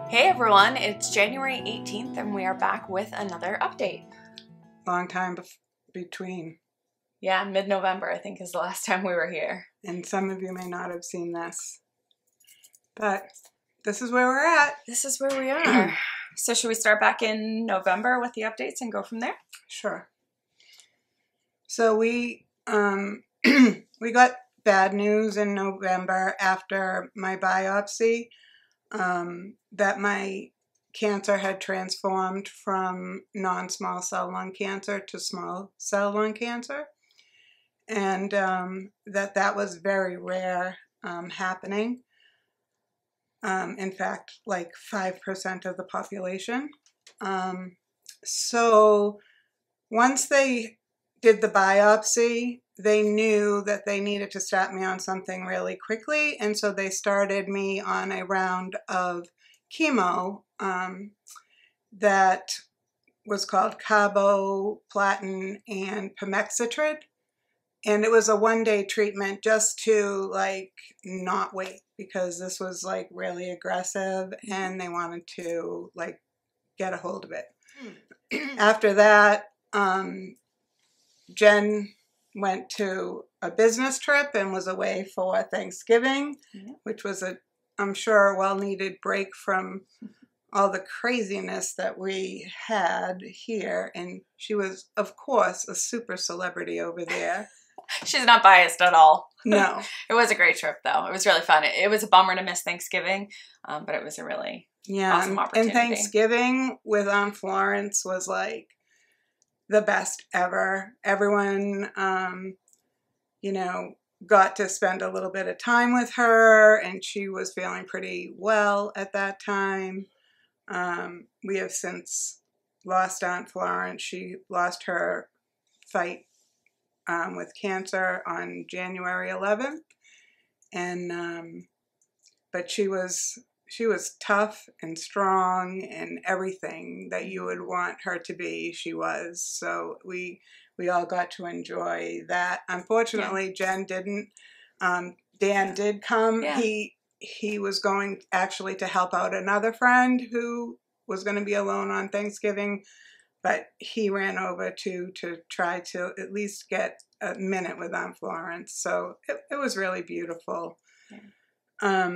Hey everyone, it's January 18th and we are back with another update. Long time between. Yeah, mid-November I think is the last time we were here. And some of you may not have seen this. But this is where we're at. This is where we are. So should we start back in November with the updates and go from there? Sure. So we we got bad news in November after my biopsy that my cancer had transformed from non-small cell lung cancer to small cell lung cancer, and that was very rare happening. In fact, like 5% of the population. So once they did the biopsy, they knew that they needed to start me on something really quickly, and so they started me on a round of chemo that was called carboplatin and pemexetrid, and it was a one-day treatment just to like not wait, because this was like really aggressive and they wanted to like get a hold of it. After that, Jen went to a business trip and was away for Thanksgiving, which was I'm sure, well-needed break from all the craziness that we had here. And she was, of course, a super celebrity over there. She's not biased at all. No. It was a great trip, though. It was really fun. It was a bummer to miss Thanksgiving, but it was a really awesome opportunity. And Thanksgiving with Aunt Florence was like the best ever. Everyone, got to spend a little bit of time with her, and she was feeling pretty well at that time. We have since lost Aunt Florence. She lost her fight with cancer on January 11th, and but she was tough and strong and everything that you would want her to be. She was. So we all got to enjoy that. Unfortunately, Jen didn't. Dan did come. Yeah. He was going actually to help out another friend who was going to be alone on Thanksgiving, but he ran over to try to at least get a minute with Aunt Florence. So it was really beautiful. Yeah.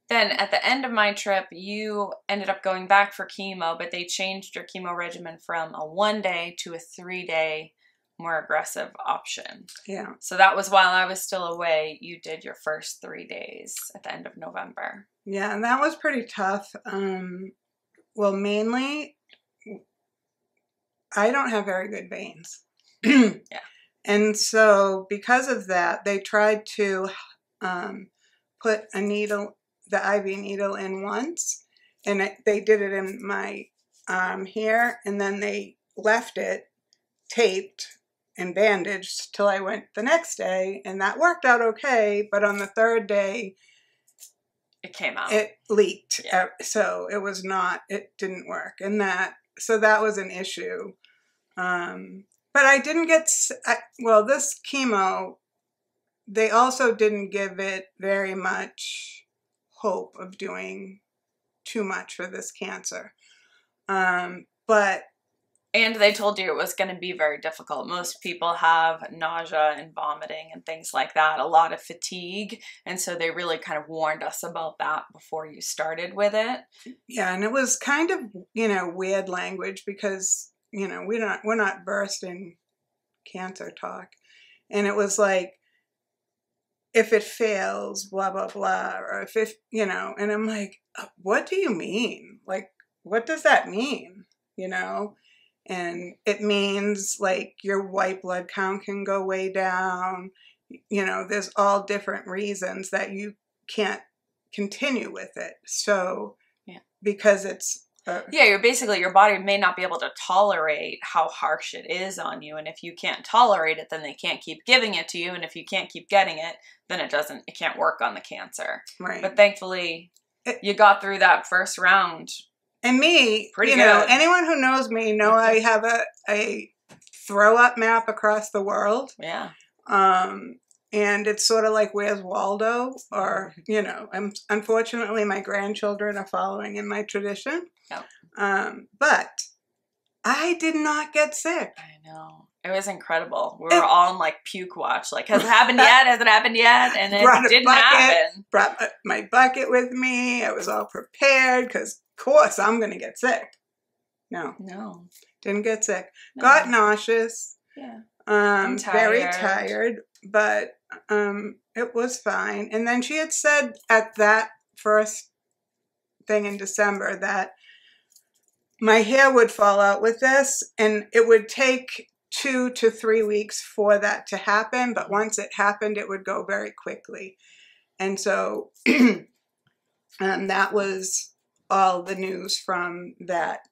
Then at the end of my trip, you ended up going back for chemo, but they changed your chemo regimen from a 1-day to a 3-day more aggressive option. Yeah. So that was while I was still away. You did your first 3 days at the end of November. Yeah, and that was pretty tough. Well, mainly, I don't have very good veins. Yeah. And so because of that, they tried to put a needle, the IV needle, in once, and they did it in my arm here, and then they left it taped and bandaged till I went the next day, and that worked out okay. But on the third day, it came out. It leaked. Yeah. So it didn't work, and that was an issue. But I didn't get, this chemo, they also didn't give it very much hope of doing too much for this cancer. And they told you it was going to be very difficult. Most people have nausea and vomiting and things like that, a lot of fatigue. And so they really kind of warned us about that before you started with it. Yeah, and it was kind of, weird language because, we're not versed in cancer talk. And it was like, if it fails, blah, blah, blah, or if and I'm like, what do you mean? Like, what does that mean? And it means like your white blood count can go way down. There's all different reasons that you can't continue with it. So, because it's your body may not be able to tolerate how harsh it is on you, and if you can't tolerate it, then they can't keep giving it to you, and if you can't keep getting it, then it can't work on the cancer. Right. But thankfully, you got through that first round. And me, pretty good. Anyone who knows me know I have a throw up map across the world. Yeah. And it's sort of like, where's Waldo? Or, you know, unfortunately, my grandchildren are following in my tradition. Yep. But I did not get sick. I know. It was incredible. We were all on like puke watch. Like, has it happened yet? Has it happened yet? And it didn't happen. Brought my bucket with me. I was all prepared because, of course, I'm going to get sick. No. Didn't get sick. No. Got nauseous. Yeah. Very tired, but it was fine. And then she had said at that first thing in December that my hair would fall out with this, and it would take 2 to 3 weeks for that to happen. But once it happened, it would go very quickly. And so that was all the news from that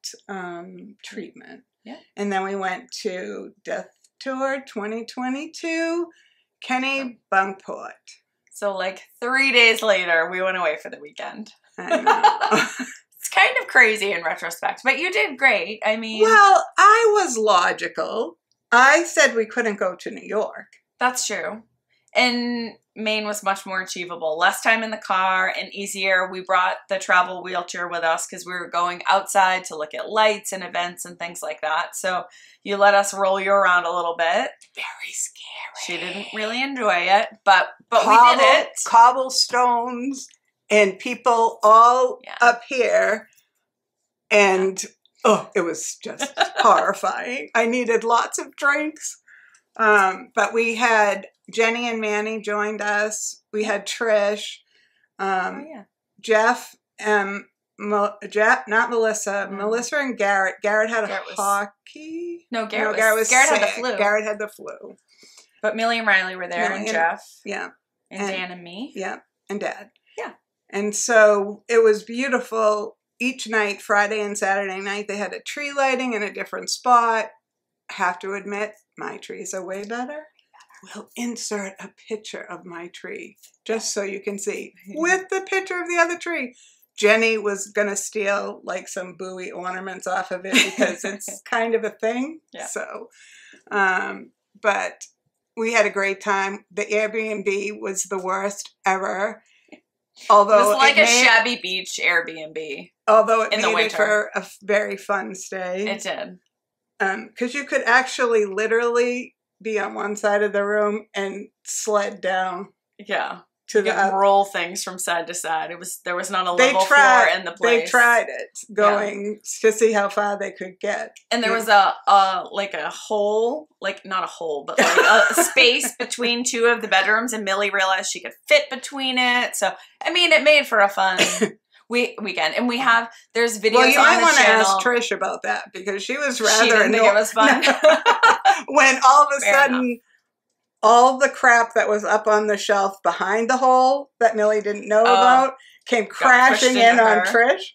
treatment. Yeah. And then we went to Death Tour 2022, Kenny Bunkport. So like 3 days later, we went away for the weekend. I know. It's kind of crazy in retrospect, but you did great. I mean... Well, I was logical. I said we couldn't go to New York. That's true. And Maine was much more achievable. Less time in the car and easier. We brought the travel wheelchair with us because we were going outside to look at lights and events and things like that. So you let us roll you around a little bit. Very scary. She didn't really enjoy it, but we did it. Cobblestones and people all up here. And, it was just horrifying. I needed lots of drinks. But we had Jenny and Manny joined us. We had Trish, Jeff, Jeff, not Melissa. Melissa and Garrett. Garrett had hockey. No, Garrett had the flu. Garrett had the flu. But Millie and Riley were there, and Jeff. Yeah. And Dan and me. Yeah, and Dad. Yeah. And so it was beautiful. Each night, Friday and Saturday night, they had a tree lighting in a different spot. Have to admit, my trees are way better. We'll insert a picture of my tree just so you can see with the picture of the other tree. Jenny was going to steal like some buoy ornaments off of it because it's kind of a thing. Yeah. So, but we had a great time. The Airbnb was the worst ever. Although it was like a shabby beach Airbnb. Although it made it for a very fun stay. It did. Because you could actually literally be on one side of the room and sled down. Yeah. You could roll things from side to side. There was not a level floor in the place. They tried it, going to see how far they could get. And there was a hole, like not a hole, but like a space between 2 of the bedrooms, and Millie realized she could fit between it. So I mean, it made for a fun weekend. And there's videos on the channel. Well, you might want to ask Trish about that because she was rather... She didn't think it was fun. When all of a sudden, all the crap that was up on the shelf behind the hole that Millie didn't know about came crashing in on Trish.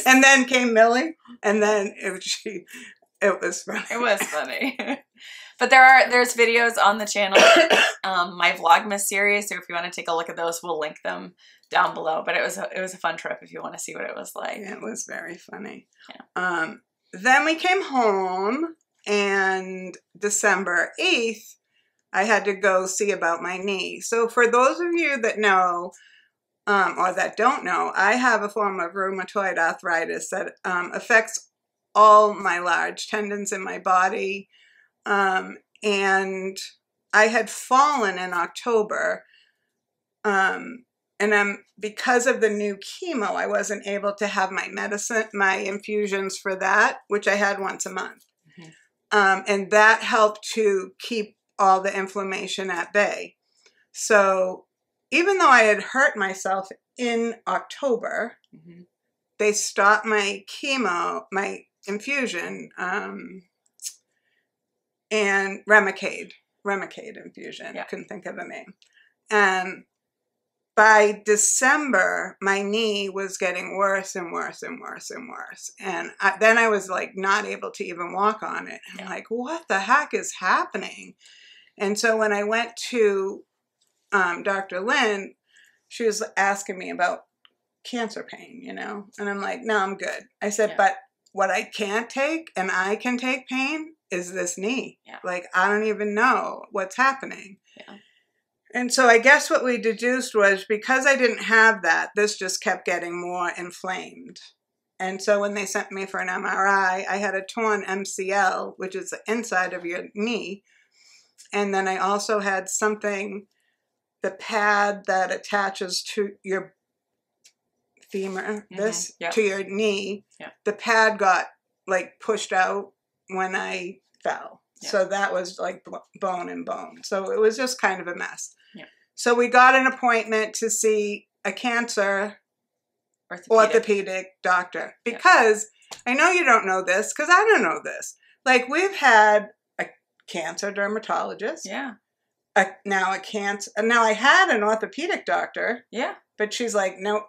And then came Millie. And then it was funny. It was funny. But there's videos on the channel, my Vlogmas series. So if you want to take a look at those, we'll link them down below. But it was a fun trip if you want to see what it was like. It was very funny. Yeah. Then we came home, and December 8th, I had to go see about my knee. So for those of you that know, or that don't know, I have a form of rheumatoid arthritis that affects all my large tendons in my body. And I had fallen in October, and because of the new chemo, I wasn't able to have my infusions for that, which I had once a month. Mm-hmm. And that helped to keep all the inflammation at bay. So even though I had hurt myself in October, mm-hmm. they stopped my chemo, my infusion, and Remicade infusion. Yeah. I couldn't think of the name. And by December, my knee was getting worse and worse and worse and worse. And then I was like not able to even walk on it. I'm like, what the heck is happening? And so when I went to Dr. Lynn, she was asking me about cancer pain, And I'm like, no, I'm good. I said, but what I can't take, and I can take pain, is this knee? Yeah. Like, I don't even know what's happening. Yeah. And so I guess what we deduced was because I didn't have that, this just kept getting more inflamed. And so when they sent me for an MRI, I had a torn MCL, which is the inside of your knee. And then I also had something, the pad that attaches to your femur, this, to your knee, the pad got like pushed out when I fell. So that was like bone and bone. So it was just kind of a mess. So we got an appointment to see a cancer orthopedic doctor. Because I know you don't know this, because I don't know this. Like, we've had a cancer dermatologist. Yeah. Now I had an orthopedic doctor. Yeah. But she's like, nope,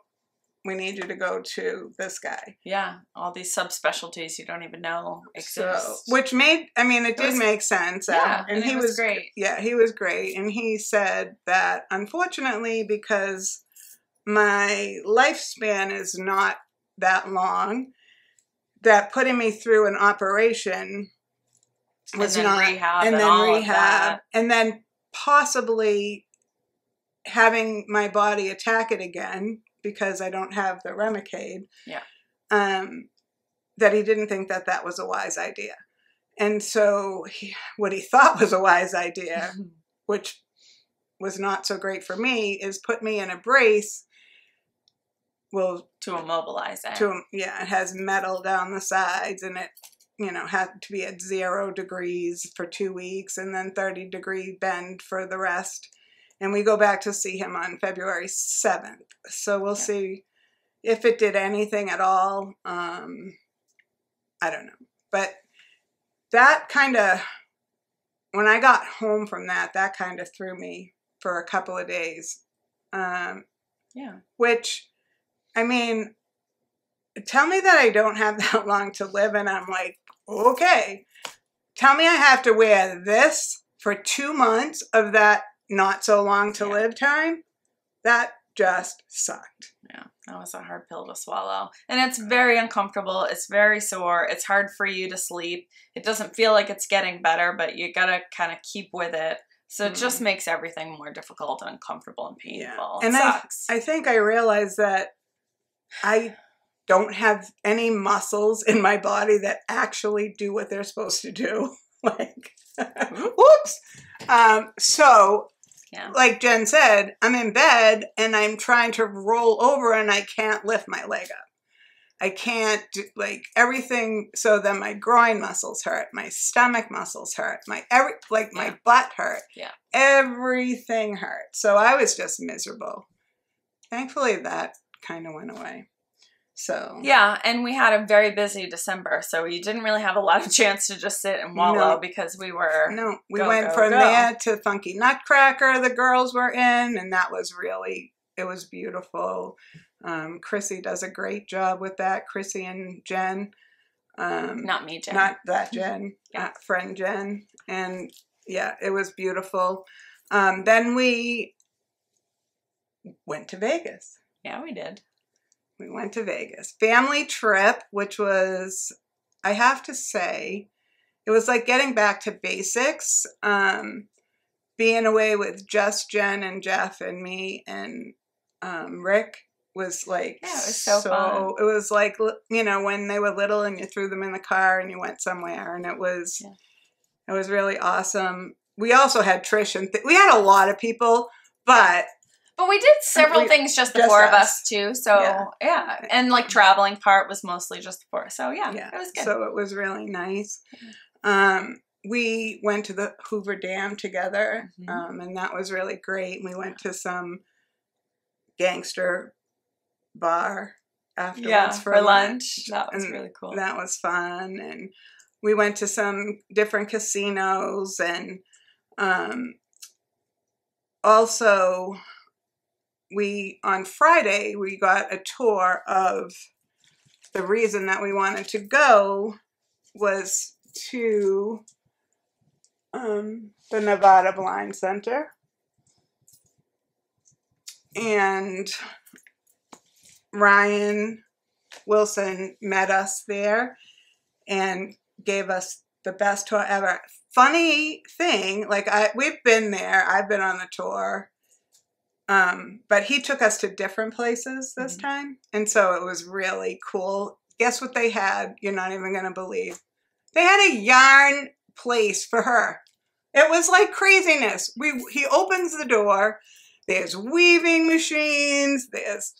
we need you to go to this guy. Yeah. All these subspecialties you don't even know exist. So, which made, I mean, it did make sense. Yeah. And he was great. Yeah, he was great. And he said that, unfortunately, because my lifespan is not that long, that putting me through an operation was not, rehab and then rehab, and then possibly having my body attack it again because I don't have the Remicade. Yeah. That he didn't think that that was a wise idea. And so what he thought was a wise idea, which was not so great for me, is put me in a brace. Well, to immobilize it. It has metal down the sides, and it, had to be at 0 degrees for 2 weeks, and then 30-degree bend for the rest. And we go back to see him on February 7th. So we'll see if it did anything at all. I don't know. But that kind of, when I got home from that kind of threw me for a couple of days. Which, I mean, tell me that I don't have that long to live, and I'm like, okay. Tell me I have to wear this for 2 months of that not so long to live time. That just sucked. Yeah, that was a hard pill to swallow. And it's very uncomfortable. It's very sore. It's hard for you to sleep. It doesn't feel like it's getting better, but you gotta kind of keep with it. So it just makes everything more difficult and uncomfortable and painful. Yeah. And sucks. I think I realized that I don't have any muscles in my body that actually do what they're supposed to do. Like, whoops. So, like Jen said, I'm in bed and I'm trying to roll over and I can't lift my leg up. I can't do, like, everything. So then my groin muscles hurt, my stomach muscles hurt, my butt hurt. Yeah. Everything hurt. So I was just miserable. Thankfully that kind of went away. So yeah, and we had a very busy December, so we didn't really have a lot of chance to just sit and wallow because we were we went from there to Funky Nutcracker. The girls were in, and that was really, it was beautiful. Chrissy does a great job with that. Chrissy and Jen, not me, Jen, not that Jen, friend Jen, and yeah, it was beautiful. Then we went to Vegas. Yeah, we did. We went to Vegas. Family trip, which was, I have to say, it was like getting back to basics. Being away with just Jen and Jeff and me and Rick was like, yeah, it was so fun. It was like, when they were little and you threw them in the car and you went somewhere, and it was really awesome. We also had Trish and we had a lot of people, but we did several things just the four of us too. So yeah. And like traveling part was mostly just the four. So yeah, it was good. So it was really nice. We went to the Hoover Dam together, and that was really great. We went to some gangster bar afterwards for lunch. That was really cool. That was fun. And we went to some different casinos, and also on Friday, we got a tour of, the reason that we wanted to go was to the Nevada Blind Center. And Ryan Wilson met us there and gave us the best tour ever. Funny thing, like we've been there. I've been on the tour. But he took us to different places this time. And so it was really cool. Guess what they had? You're not even going to believe. They had a yarn place for her. It was like craziness. He opens the door. There's weaving machines. There's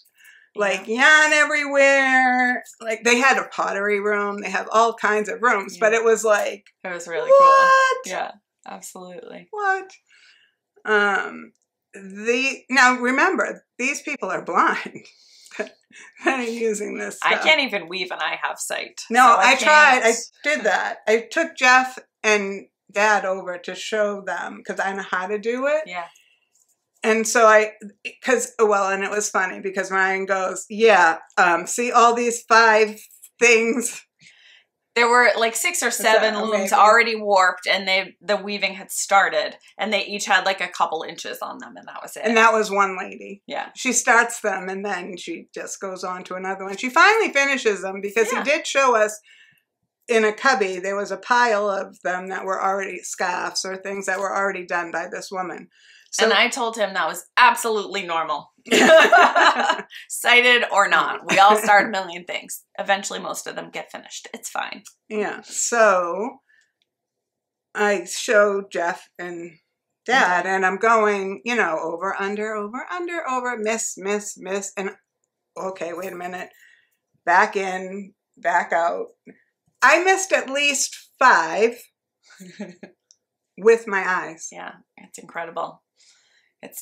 like yarn everywhere. Like they had a pottery room. They have all kinds of rooms. But it was like, it was really what? Cool. Yeah, absolutely. What? Now remember, these people are blind. That are using this stuff. I can't even weave and I have sight. No, so I tried. I did that. I took Jeff and Dad over to show them because I know how to do it. Yeah. And so and it was funny because Ryan goes, yeah, see all these 5 things. There were like 6 or 7 looms already warped and the weaving had started and they each had like a couple inches on them and that was it. And that was one lady. Yeah. She starts them and then she just goes on to another one. She finally finishes them because he did show us in a cubby, there was a pile of them that were already scarves or things that were already done by this woman. So, and I told him that was absolutely normal. Sighted or not. We all start a million things. Eventually, most of them get finished. It's fine. Yeah. So I showed Jeff and Dad, and I'm going, over, under, over, under, over, miss, miss, miss. And okay, wait a minute. Back in, back out. I missed at least 5 with my eyes. Yeah, it's incredible.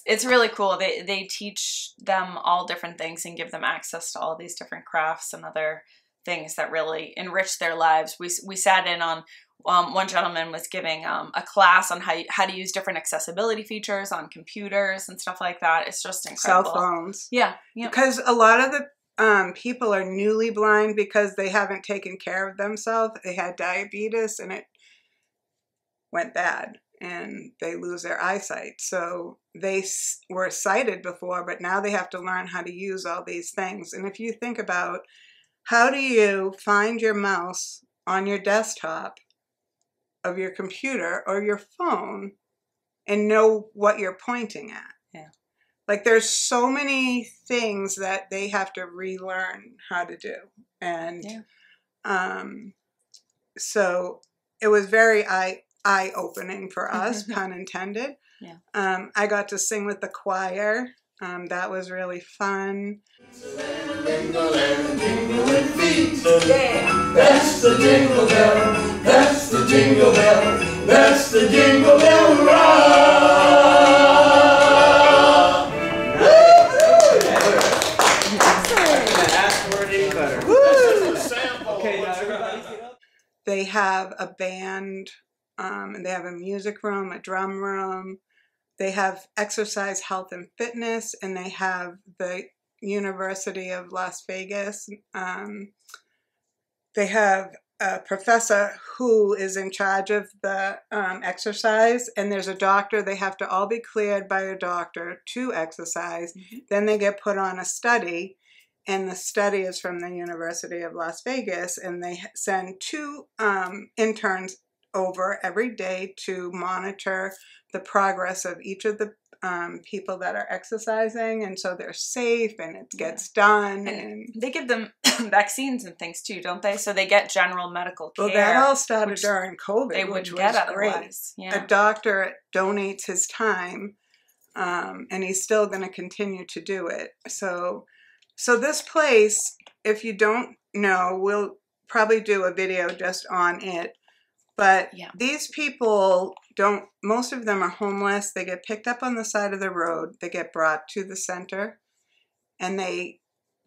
It's really cool. They teach them all different things and give them access to all these different crafts and other things that really enrich their lives. We sat in on one gentleman was giving a class on how to use different accessibility features on computers and stuff like that. It's just incredible. Cell phones. Yeah. Because a lot of the people are newly blind because they haven't taken care of themselves. They had diabetes and it went bad. And they lose their eyesight. So they were sighted before, but now they have to learn how to use all these things. And if you think about how do you find your mouse on your desktop of your computer or your phone and know what you're pointing at? Yeah. Like there's so many things that they have to relearn how to do. And so it was very eye-opening for us, pun intended. Yeah. I got to sing with the choir. That was really fun. Jingle and jingling feet. Yeah. That's the jingle bell. That's the jingle bell. That's the jingle bell rock. They have a band. And they have a music room, a drum room. They have exercise, health, and fitness, and they have the University of Las Vegas. They have a professor who is in charge of the exercise, and there's a doctor. They have to all be cleared by a doctor to exercise. Then they get put on a study, and the study is from the University of Las Vegas, and they send 2 interns over every day to monitor the progress of each of the people that are exercising, and so they're safe and it gets done. And they give them vaccines and things too, don't they? So they get general medical care. Well, that all started during COVID, they which wouldn't get was otherwise. great. Yeah. A doctor donates his time, and he's still going to continue to do it. So this place, if you don't know, we'll probably do a video just on it. But these people most of them are homeless. They get picked up on the side of the road. They get brought to the center. And they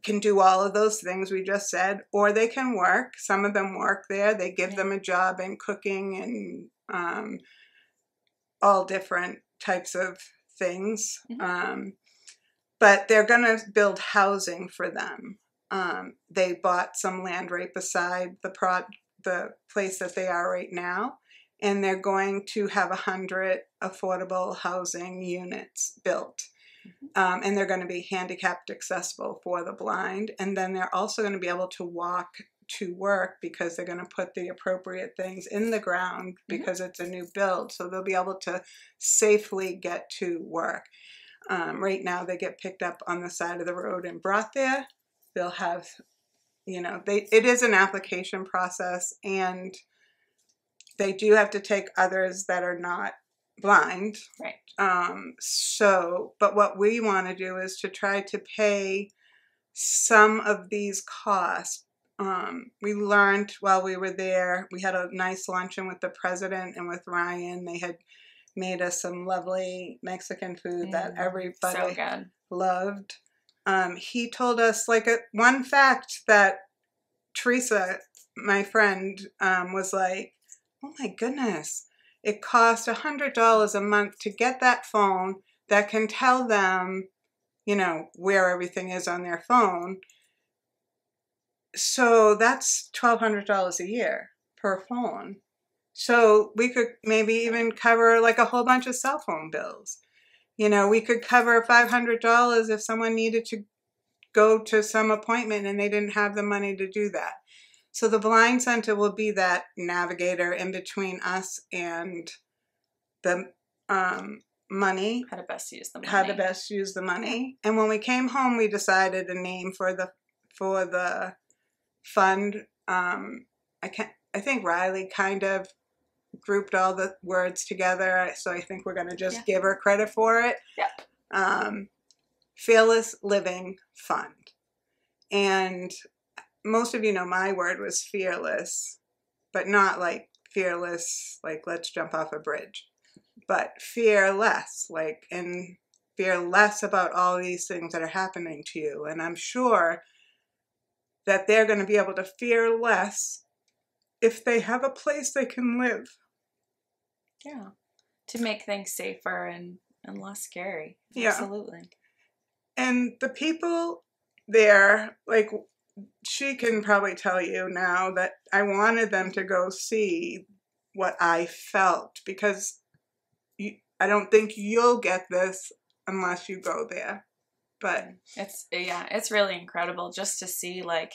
can do all of those things we just said. Or they can work. Some of them work there. They give them a job in cooking and all different types of things. But they're going to build housing for them. They bought some land right beside the place that they are right now, and they're going to have 100 affordable housing units built. And they're going to be handicapped accessible for the blind, and then they're also going to be able to walk to work because they're going to put the appropriate things in the ground because it's a new build. So they'll be able to safely get to work. Right now they get picked up on the side of the road and brought there. They'll have, you know, it is an application process, and they do have to take others that are not blind. Right. But what we want to do is to try to pay some of these costs. We learned while we were there, we had a nice luncheon with the president and with Ryan. They had made us some lovely Mexican food that everybody loved. He told us like one fact that Teresa, my friend, was like, oh my goodness, it cost $100 a month to get that phone that can tell them, you know, where everything is on their phone. So that's $1,200 a year per phone. So we could maybe even cover like a whole bunch of cell phone bills. You know, we could cover $500 if someone needed to go to some appointment and they didn't have the money to do that. So the Blind Center will be that navigator in between us and the money. How to best use the money. How to best use the money. And when we came home, we decided a name for the fund. I think Riley kind of grouped all the words together, so I think we're going to just give her credit for it. Yeah. Fearless Living Fund. And most of you know my word was fearless, but not like fearless, like let's jump off a bridge, but fearless, like, and fear less about all these things that are happening to you. And I'm sure that they're going to be able to fear less if they have a place they can live. Yeah. To make things safer and less scary. Yeah. Absolutely. And the people there, like, she can probably tell you now that I wanted them to go see what I felt, because I don't think you'll get this unless you go there. But it's really incredible just to see, like,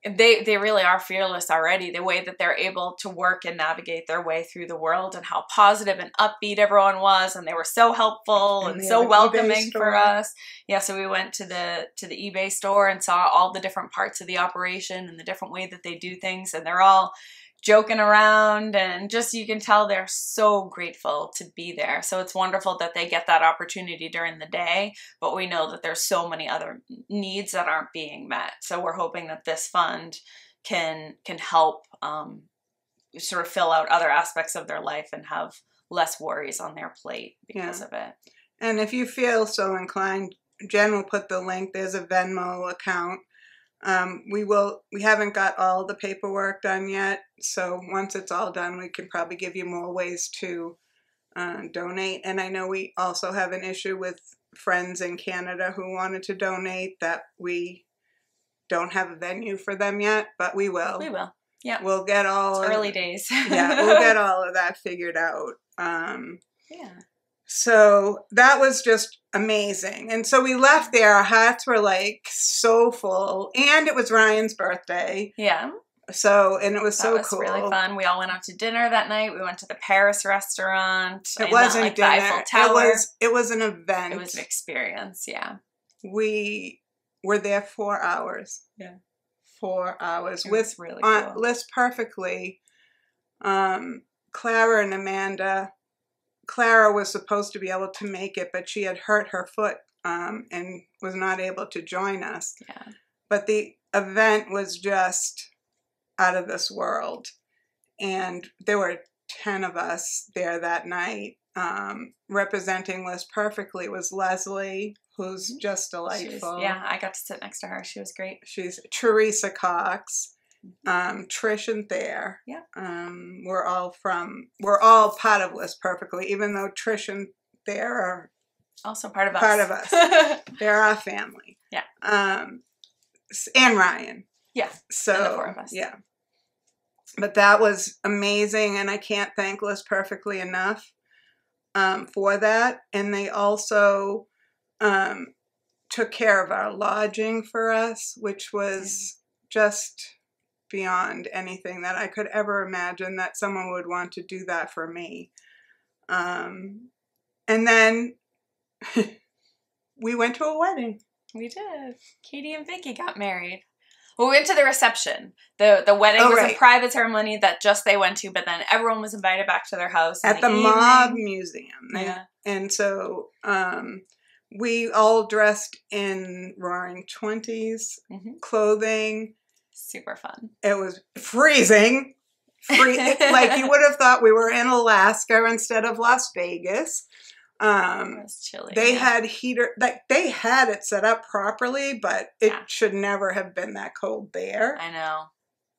they really are fearless already, the way that they're able to work and navigate their way through the world, and how positive and upbeat everyone was, and they were so helpful and so welcoming for us. Yeah, so we went to the eBay store and saw all the different parts of the operation and the different way that they do things, and they're all joking around, and just, you can tell they're so grateful to be there. So it's wonderful that they get that opportunity during the day, but we know that there's so many other needs that aren't being met. So we're hoping that this fund can help sort of fill out other aspects of their life and have less worries on their plate because of it. And if you feel so inclined, Jen will put the link. There's a Venmo account. We haven't got all the paperwork done yet, so once it's all done, we can probably give you more ways to donate. And I know we also have an issue with friends in Canada who wanted to donate, that we don't have a venue for them yet, but we will. We will. Yeah. We'll get all early days. Yeah, we'll get all of that figured out. Yeah. So that was just amazing. And so we left there, our hearts were like so full, and it was Ryan's birthday. Yeah. So, and it was so cool. That was really fun. We all went out to dinner that night. We went to the Paris restaurant. It wasn't dinner. The Eiffel Tower. It was an event. It was an experience, yeah. We were there 4 hours. Yeah. 4 hours. It was really cool. List perfectly. Clara and Amanda. Clara was supposed to be able to make it, but she had hurt her foot and was not able to join us. Yeah. But the event was just out of this world. And there were 10 of us there that night. Representing List perfectly was Leslie, who's just delightful. I got to sit next to her. She was great. She's Teresa Cox. Trish and Thayer. Yeah. We're all part of List Perfectly, even though Trish and Thayer are also part of us. They're our family. Yeah. And Ryan. Yeah. So and the 4 of us. Yeah. But that was amazing, and I can't thank List Perfectly enough for that. And they also took care of our lodging for us, which was just beyond anything that I could ever imagine that someone would want to do that for me. And then we went to a wedding. We did. Katie and Vicky got married. Well, we went to the reception. The wedding was a private ceremony that just they went to, but then everyone was invited back to their house. At the Mob Museum. Yeah. And so we all dressed in Roaring 20s clothing. Super fun. It was freezing. Like you would have thought we were in Alaska instead of Las Vegas. It was chilly. They had heater, like they had it set up properly, but it should never have been that cold there. I know.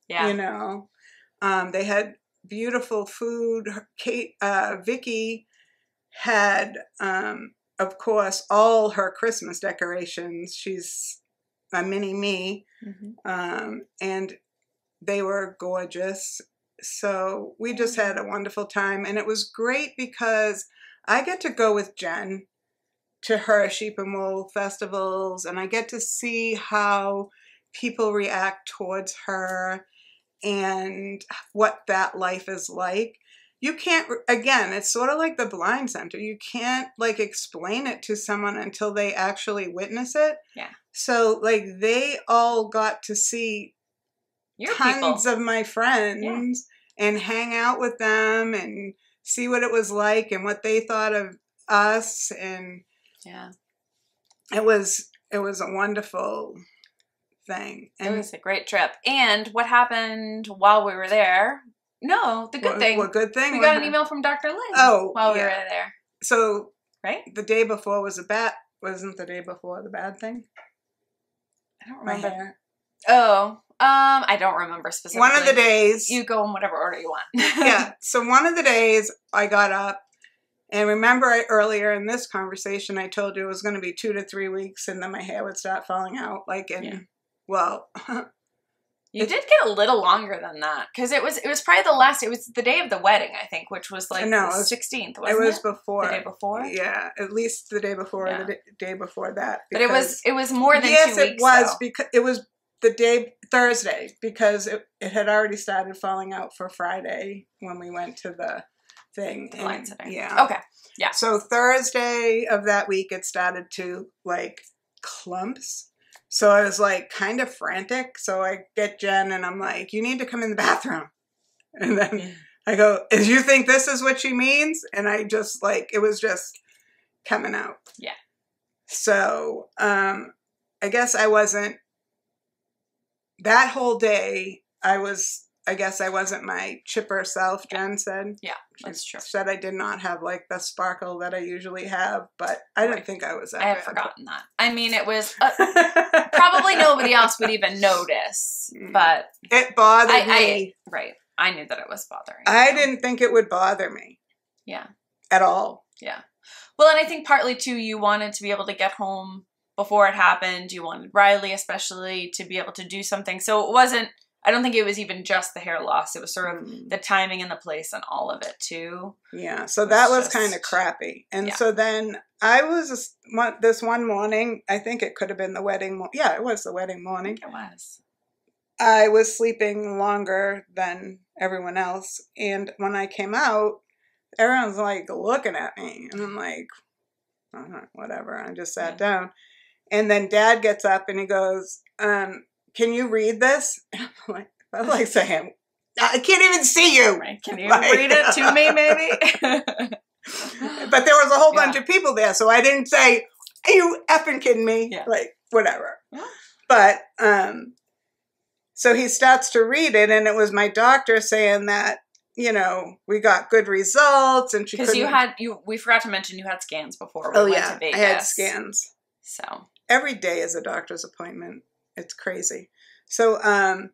Yeah. You know, they had beautiful food. Vicky had, of course, all her Christmas decorations. She's a mini me, and they were gorgeous. So we just had a wonderful time, and it was great because I get to go with Jen to her sheep and wool festivals, and I get to see how people react towards her and what that life is like. You can't, again, it's sort of like the Blind Center. You can't like explain it to someone until they actually witness it. Yeah. So like they all got to see tons of my friends and hang out with them and see what it was like and what they thought of us, and it was a wonderful thing. And it was a great trip. And what happened while we were there? No, the good thing. What good thing? We got an email from Dr. Lynn. While we were there. So right, the day before was wasn't the day before the bad thing? I don't remember. My hair. Oh. I don't remember specifically. One of the days. You go in whatever order you want. Yeah. So one of the days I got up, and remember earlier in this conversation I told you it was going to be 2 to 3 weeks and then my hair would start falling out. Like well. You did get a little longer than that, because it was probably it was the day of the wedding, I think, which was like the 16th, wasn't it? It was before. The day before? Yeah, at least the day before, the day before that. But it was more than 2 weeks. Yes, it was, because it was the day, Thursday, because it had already started falling out for Friday when we went to the thing. The line setting. Yeah. Okay. Yeah. So Thursday of that week, it started to like clumps. So I was like kind of frantic. So I get Jen and I'm like, you need to come in the bathroom. And then I go, do you think this is what she means? And I just like, it was just coming out. Yeah. So I guess I wasn't, that whole day, I guess I wasn't my chipper self, Jen said. Yeah, that's true. She said I did not have like the sparkle that I usually have, but I didn't think I was that I had bad. forgotten that. I mean, it was, probably nobody else would even notice, but. It bothered me. Right. I knew that it was bothering I didn't think it would bother me. Yeah. At all. Yeah. Well, and I think partly too, you wanted to be able to get home before it happened. You wanted Riley especially to be able to do something. So it wasn't, I don't think it was even just the hair loss. It was sort of the timing and the place and all of it too. Yeah. So that was kind of crappy. And so then I was this one morning, I think it could have been the wedding. Yeah, it was the wedding morning. I think it was. I was sleeping longer than everyone else. And when I came out, everyone's like looking at me. And I'm like, whatever. I just sat down. And then Dad gets up and he goes, can you read this? And I'm like saying, I can't even see you. Right. Can you read it to me, maybe? But there was a whole bunch of people there, so I didn't say, are you effing kidding me? Yeah. Like, whatever. Yeah. But, so he starts to read it, and it was my doctor saying that, you know, we got good results, and she couldn't. Because we forgot to mention you had scans before we went to Vegas. I had scans. So. Every day is a doctor's appointment. It's crazy. So,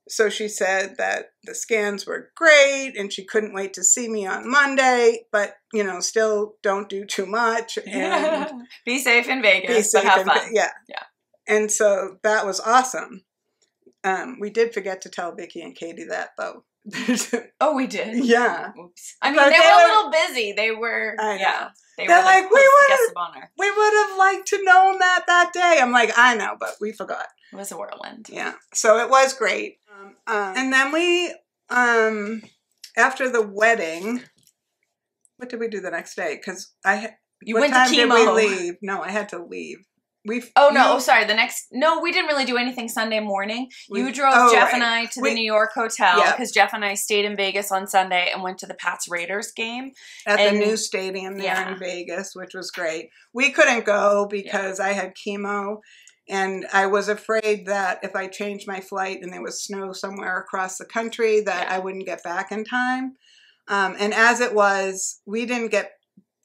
so she said that the scans were great and she couldn't wait to see me on Monday, but, you know, still don't do too much. And be safe in Vegas, be safe but have fun. Yeah. And so that was awesome. We did forget to tell Vicky and Katie that, though. Oh, we did? Yeah. Oops. I mean, they were a little busy. They were, yeah. They're like, guests of honor. We would have liked to known that day. I'm like, I know, but we forgot. It was a whirlwind. Yeah. So it was great. And then we, after the wedding, what did we do the next day? Because you what went time to chemo. Did we leave? No, I had to leave. Sorry. We didn't really do anything Sunday morning. You drove Jeff and I to the New York hotel because Jeff and I stayed in Vegas on Sunday and went to the Pats Raiders game. At the new stadium there in Vegas, which was great. We couldn't go because I had chemo. And I was afraid that if I changed my flight and there was snow somewhere across the country that I wouldn't get back in time. And as it was, we didn't get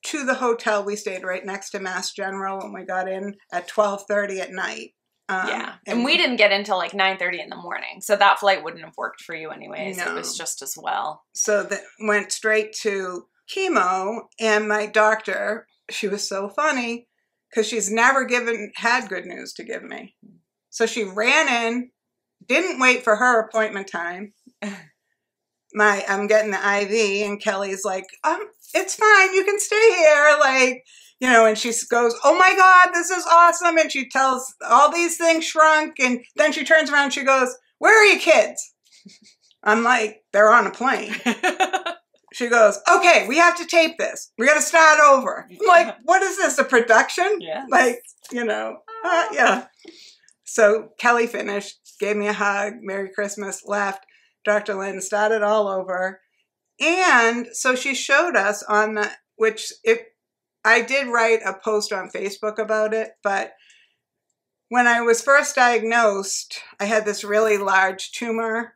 to the hotel. We stayed right next to Mass General and we got in at 12:30 at night. And we didn't get until like 9:30 in the morning. So that flight wouldn't have worked for you anyways. No. It was just as well. So that went straight to chemo. And my doctor, she was so funny because she's never had good news to give me. So she ran in, didn't wait for her appointment time. I'm getting the IV and Kelly's like, it's fine. You can stay here. Like, you know, and she goes, oh my God, this is awesome. And she tells all these things shrunk. And then she turns around and she goes, where are your kids? I'm like, they're on a plane. She goes, okay, we have to tape this. We got to start over. I'm like, what is this, a production? Yeah. Like, you know, yeah. So Kelly finished, gave me a hug, Merry Christmas, left. Dr. Lynn started all over. And so she showed us I did write a post on Facebook about it, but when I was first diagnosed, I had this really large tumor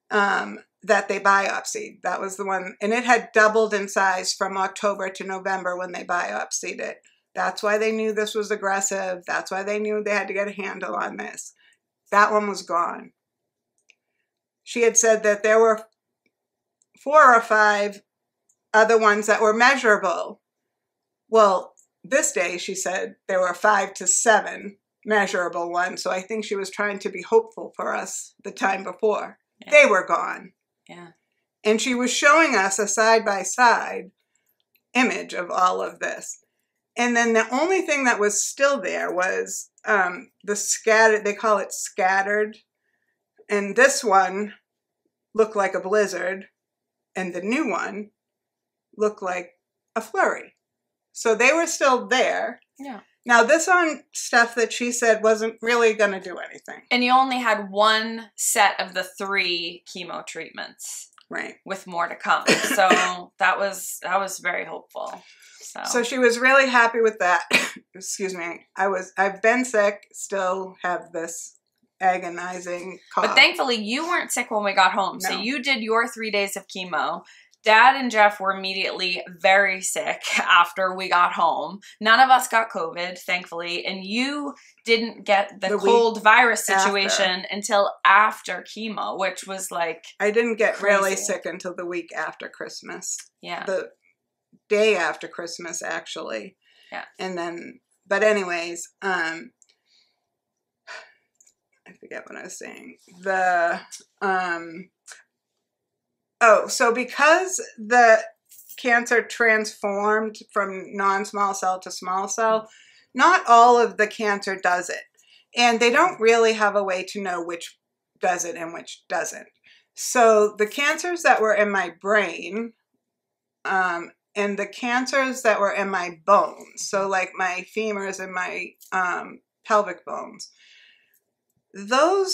that they biopsied. That was the one, and it had doubled in size from October to November when they biopsied it. That's why they knew this was aggressive. That's why they knew they had to get a handle on this. That one was gone. She had said that there were 4 or 5 other ones that were measurable. Well, this day she said there were 5 to 7 measurable ones. So I think she was trying to be hopeful for us the time before. Yeah. They were gone. Yeah. And she was showing us a side-by-side image of all of this. And then the only thing that was still there was the scattered, they call it scattered. And this one looked like a blizzard, and the new one looked like a flurry. So they were still there. Yeah. Now, this on stuff that she said wasn't really going to do anything. And you only had one set of the 3 chemo treatments. Right. With more to come. So that was very hopeful. So she was really happy with that. Excuse me. I've been sick, still have this agonizing cough. But thankfully you weren't sick when we got home. No. So you did your 3 days of chemo. Dad and Jeff were immediately very sick after we got home. None of us got COVID, thankfully. And you didn't get the cold virus situation until after chemo, which was like I didn't get crazy. Really sick until the week after Christmas. Yeah. The day after Christmas, actually. Yeah. And then, but anyways, I forget what I was saying. So because the cancer transformed from non-small cell to small cell, not all of the cancer does it. And they don't really have a way to know which does it and which doesn't. So the cancers that were in my brain, and the cancers that were in my bones, so like my femurs and my pelvic bones, the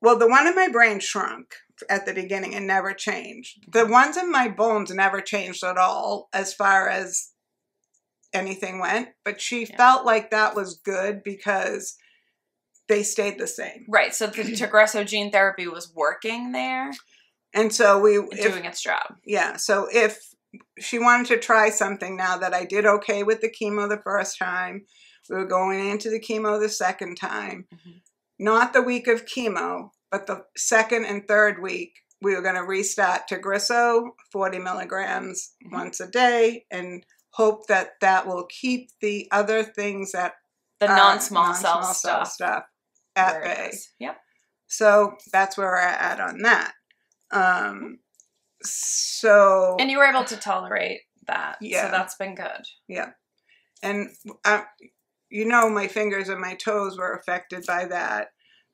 one in my brain shrunk at the beginning and never changed. The ones in my bones never changed at all as far as anything went, but she felt like that was good because they stayed the same. Right, so the Tagrisso gene therapy was working there. And so doing its job. Yeah, so if she wanted to try something now that I did okay with the chemo the first time, we were going into the chemo the second time. Mm-hmm. Not the week of chemo, but the second and third week, we were going to restart Tagrisso, 40 milligrams once a day, and hope that that will keep the other things that the non-small cell stuff at bay. Yep. So that's where we're at on that. So. And you were able to tolerate that. Yeah. So that's been good. Yeah. And, my fingers and my toes were affected by that.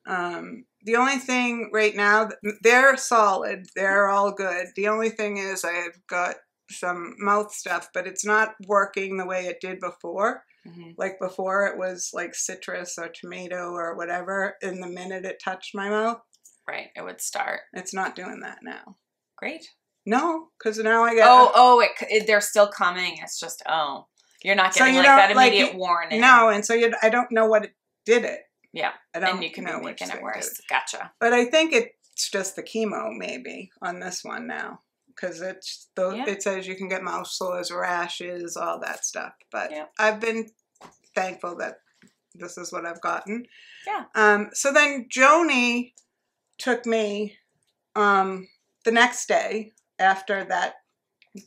The only thing right now, they're solid. They're all good. The only thing is I've got some mouth stuff, but it's not working the way it did before. Mm-hmm. Like before it was like citrus or tomato or whatever. And the minute it touched my mouth. Right. It would start. It's not doing that now. Great. No, because now I get... they're still coming. It's just, you're not getting that immediate warning. No, and so I don't know what did it. Yeah, and you can be making it worse. Gotcha. But I think it's just the chemo maybe on this one now. Because it says you can get mouth sores, rashes, all that stuff. But I've been thankful that this is what I've gotten. Yeah. So then Joni took me the next day after that,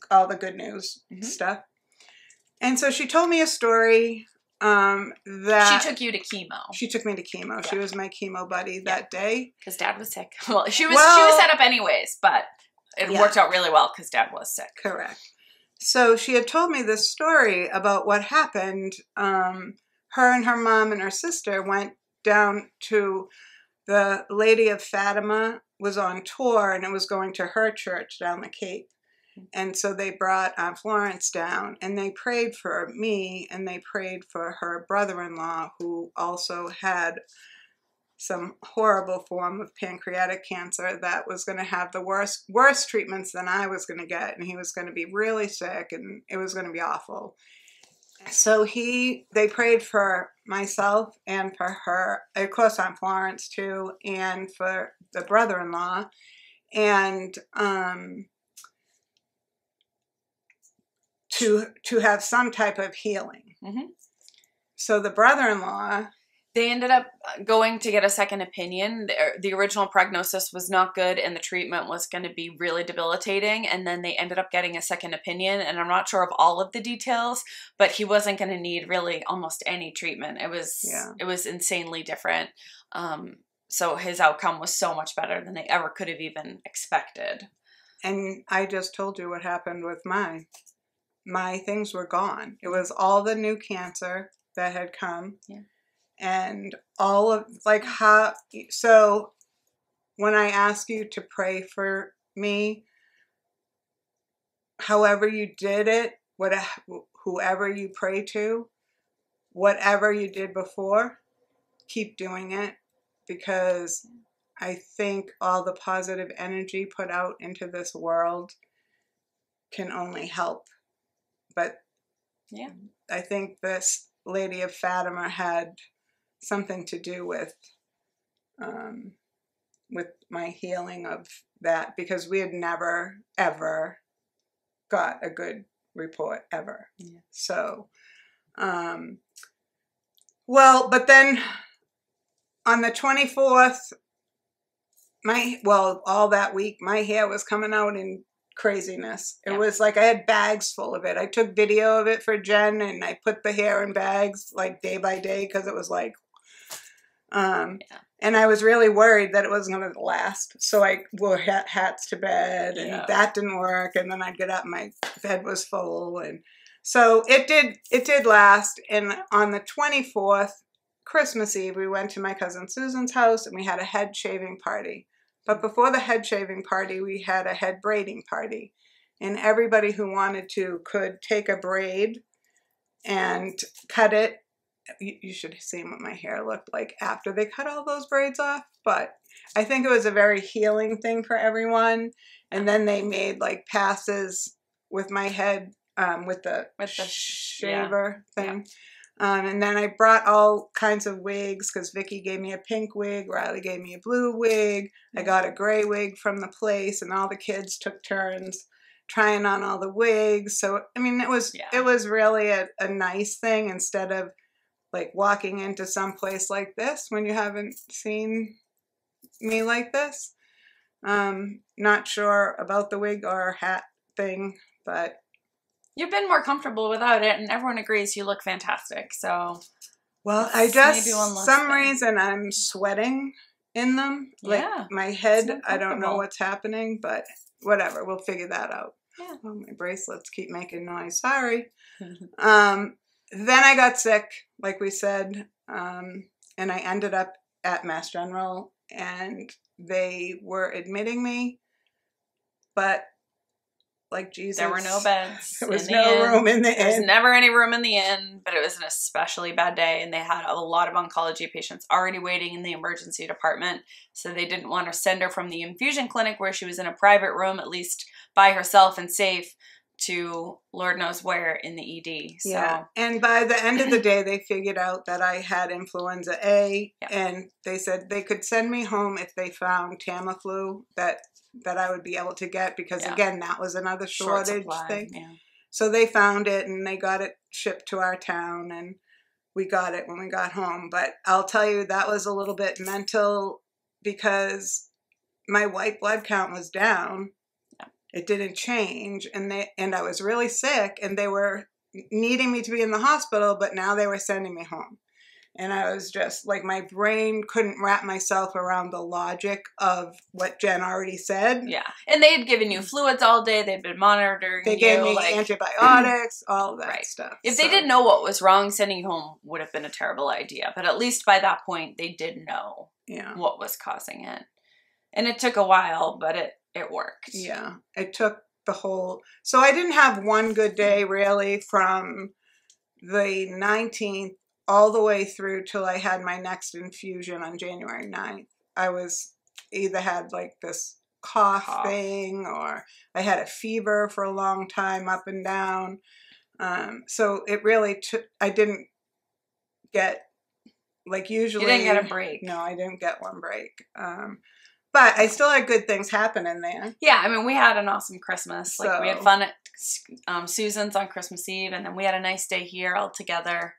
all the good news stuff. And so she told me a story that... She took you to chemo. She took me to chemo. Yeah. She was my chemo buddy that day. Because Dad was sick. Well, she was set up anyways, but it worked out really well because Dad was sick. Correct. So she had told me this story about what happened. Her and her mom and her sister went down to... The Lady of Fatima was on tour, and it was going to her church down the Cape. And so they brought Aunt Florence down, and they prayed for me, and they prayed for her brother-in-law, who also had some horrible form of pancreatic cancer that was going to have the worst treatments than I was going to get, and he was going to be really sick, and it was going to be awful. So they prayed for myself and for her, of course Aunt Florence too, and for the brother-in-law, and to have some type of healing. Mm-hmm. So the brother-in-law... They ended up going to get a second opinion. The original prognosis was not good, and the treatment was going to be really debilitating. And then they ended up getting a second opinion, and I'm not sure of all of the details, but he wasn't going to need really almost any treatment. It was insanely different. So his outcome was so much better than they ever could have even expected. And I just told you what happened with mine. My things were gone. It was all the new cancer that had come. Yeah. And all of, so when I ask you to pray for me, however you did it, whoever you pray to, whatever you did before, keep doing it, because I think all the positive energy put out into this world can only help. But I think this Lady of Fatima had something to do with my healing of that, because we had never, ever got a good report, ever. Yeah. So, but then on the 24th, all that week, my hair was coming out in craziness. It was like I had bags full of it. I took video of it for Jen, and I put the hair in bags like day by day, because it was like, and I was really worried that it wasn't going to last. So I wore hats to bed, and that didn't work. And then I'd get up, and my bed was full, and so it did last. And on the 24th, Christmas Eve, we went to my cousin Susan's house, and we had a head shaving party. But before the head shaving party, we had a head braiding party. And everybody who wanted to could take a braid and cut it. You should have seen what my hair looked like after they cut all those braids off. But I think it was a very healing thing for everyone. And then they made like passes with my head, with the shaver thing. Yeah. And then I brought all kinds of wigs, because Vicky gave me a pink wig, Riley gave me a blue wig, I got a gray wig from the place, and all the kids took turns trying on all the wigs. So, I mean, it was really a nice thing, instead of like walking into some place like this when you haven't seen me like this. Not sure about the wig or hat thing, but... You've been more comfortable without it, and everyone agrees you look fantastic, so... Well, I just, some reason I'm sweating, in them. Like Yeah. my head, It's I don't know uncomfortable. what's happening, but whatever, we'll figure that out. Yeah. Oh, my bracelets keep making noise. Sorry. Then I got sick, like we said, and I ended up at Mass General, and they were admitting me, but like Jesus, There were no beds. there was in the no inn. room in the There's inn. never any room in the inn, but it was an especially bad day, and they had a lot of oncology patients already waiting in the emergency department, so they didn't want to send her from the infusion clinic where she was in a private room, at least by herself and safe, to Lord knows where in the ED. So. Yeah, and by the end of the day, they figured out that I had influenza A, Yeah. and they said they could send me home if they found Tamiflu that I would be able to get, because Yeah. again, that was another Short shortage supply, thing. yeah. So they found it, and they got it shipped to our town, and we got it when we got home. But I'll tell you, that was a little bit mental because my white blood count was down. It didn't change, and I was really sick, and they were needing me to be in the hospital, but now they were sending me home. And I was just like, my brain couldn't wrap myself around the logic of what Jen already said. Yeah. And they had given you fluids all day. They'd been monitoring They you. gave me antibiotics, all of that Right. stuff. If they didn't know what was wrong, sending you home would have been a terrible idea. But at least by that point, they did know what was causing it. And it took a while, but it worked. Yeah. It took the whole... So I didn't have one good day, really, from the 19th all the way through till I had my next infusion on January 9th. I was either had like this cough thing, or I had a fever for a long time, up and down. So it really took... I didn't get... Like usually... You didn't get a break. No, I didn't get one break. But I still had good things happening there. Yeah, I mean, we had an awesome Christmas. Like, So, we had fun at Susan's on Christmas Eve, and then we had a nice day here all together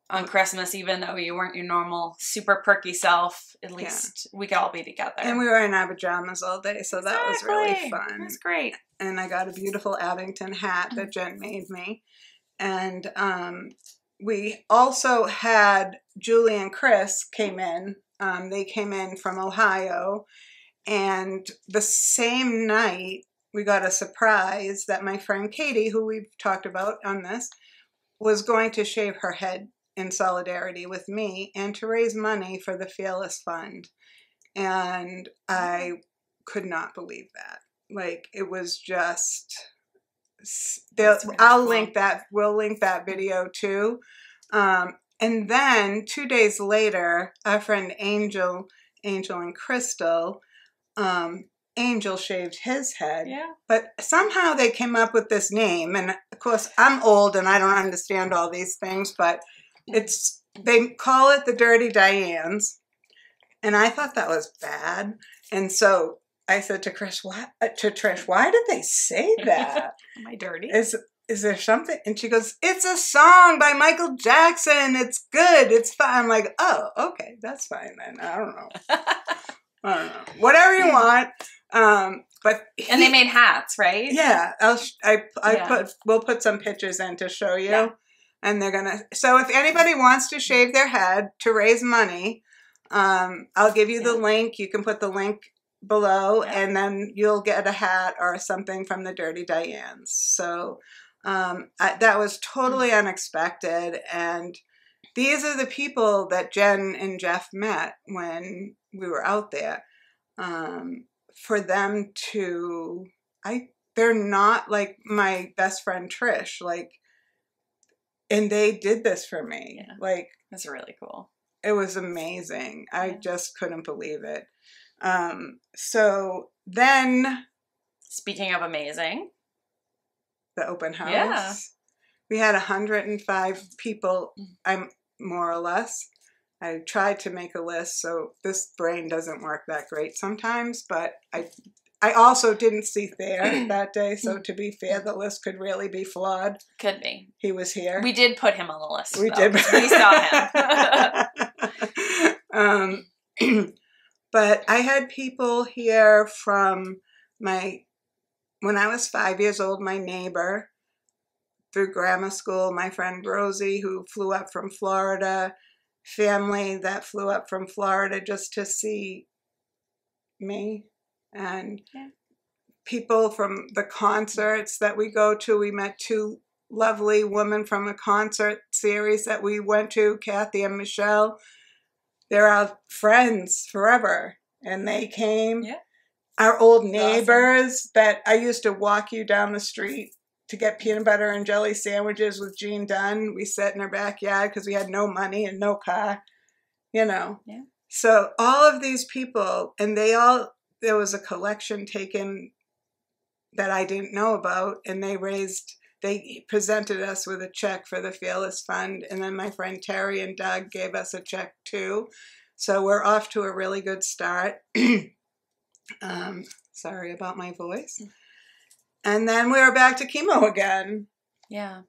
on Christmas, even though you weren't your normal super perky self. At least we could all be together. And we were in our pajamas all day, so that was really fun. It was great. And I got a beautiful Abington hat that Jen made me. And we also had Julie and Chris came in. They came in from Ohio, and the same night we got a surprise that my friend Katie, who we've talked about on this, was going to shave her head in solidarity with me and to raise money for the Fearless Fund. And I could not believe that. Like, it was just... I'll link that. We'll link that video too. And then 2 days later, our friend Angel and Crystal, Angel shaved his head. Yeah. But somehow they came up with this name. And of course, I'm old and I don't understand all these things, but they call it the Dirty Dianes. And I thought that was bad. And so I said to Trish, why did they say that? Am I dirty? Is there something? And she goes, it's a song by Michael Jackson. It's good. It's fine. I'm like, oh, okay, that's fine then. I don't know. Whatever you want. And they made hats, right? Yeah. We'll put some pictures in to show you. Yeah. And they're gonna. So if anybody wants to shave their head to raise money, I'll give you the link. You can put the link below, and then you'll get a hat or something from the Dirty Dianes. So that was totally unexpected, and these are the people that Jen and Jeff met when we were out there. For them to, they're not like my best friend Trish, like, and they did this for me. Yeah. Like, that's really cool. It was amazing. I just couldn't believe it. So then, speaking of amazing, the open house, we had 105 people. More or less. I tried to make a list, so this brain doesn't work that great sometimes, but I also didn't see Thayer that day, so to be fair, the list could really be flawed. Could be. He was here. We did put him on the list. We did. We saw him. But I had people here from when I was 5 years old, my neighbor, through grammar school, my friend Rosie, who flew up from Florida. family that flew up from Florida just to see me, and people from the concerts that we go to. We met 2 lovely women from a concert series that we went to, Kathy and Michelle. They're our friends forever, and they came. Yeah. Our old neighbors that I used to walk you down the street to get peanut butter and jelly sandwiches with Jean Dunn. We sat in her backyard because we had no money and no car, you know. Yeah. So all of these people, and there was a collection taken that I didn't know about, and they presented us with a check for the Fearless Fund, and then my friend Terry and Doug gave us a check too. So we're off to a really good start. Sorry about my voice. And then we were back to chemo again. Yeah.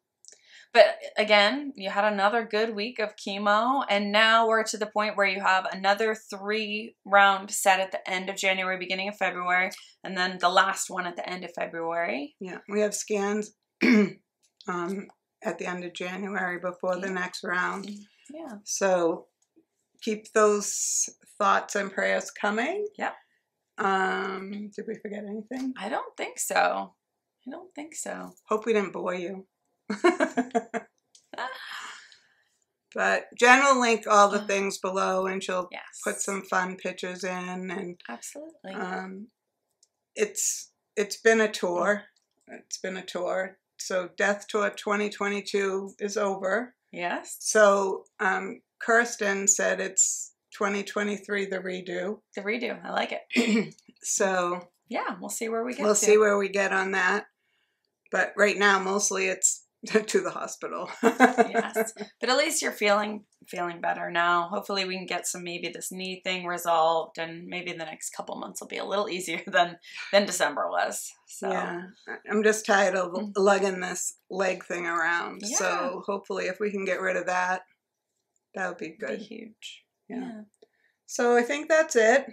But again, you had another good week of chemo, and now we're to the point where you have another 3-round set at the end of January, beginning of February, and then the last one at the end of February. Yeah, we have scans at the end of January before the next round. Yeah. So keep those thoughts and prayers coming. Yeah. Did we forget anything? I don't think so. Hope we didn't bore you. But Jen will link all the things below, and she'll put some fun pictures in. And absolutely, it's been a tour. It's been a tour. So Death Tour 2022 is over. Yes. So Kirsten said it's 2023, the redo. The redo. I like it. So yeah, we'll see where we get. We'll see where we get on that. But right now, mostly it's to the hospital. Yes, but at least you're feeling better now. Hopefully we can get maybe this knee thing resolved, and maybe the next couple months will be a little easier than December was. So yeah, I'm just tired of lugging this leg thing around. Yeah. So hopefully if we can get rid of that, that would be good. It'd be huge. Yeah. So I think that's it.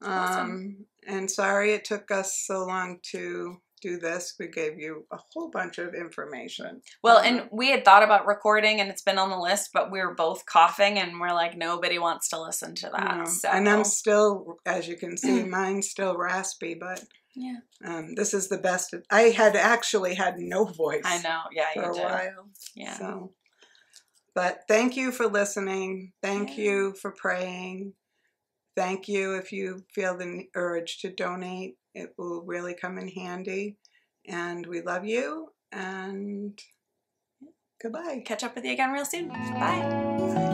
Awesome. And sorry it took us so long to do this. We gave you a whole bunch of information. Well, and we had thought about recording, and it's been on the list, but we were both coughing, and we're like, nobody wants to listen to that. No. So. And I'm still, as you can see, mine's still raspy, but yeah, this is the best. I had actually had no voice. I know. Yeah, for you a did. while. Yeah. So, but thank you for listening. Thank you for praying. Thank you if you feel the urge to donate. It will really come in handy. And we love you. And goodbye. Catch up with you again real soon. Bye.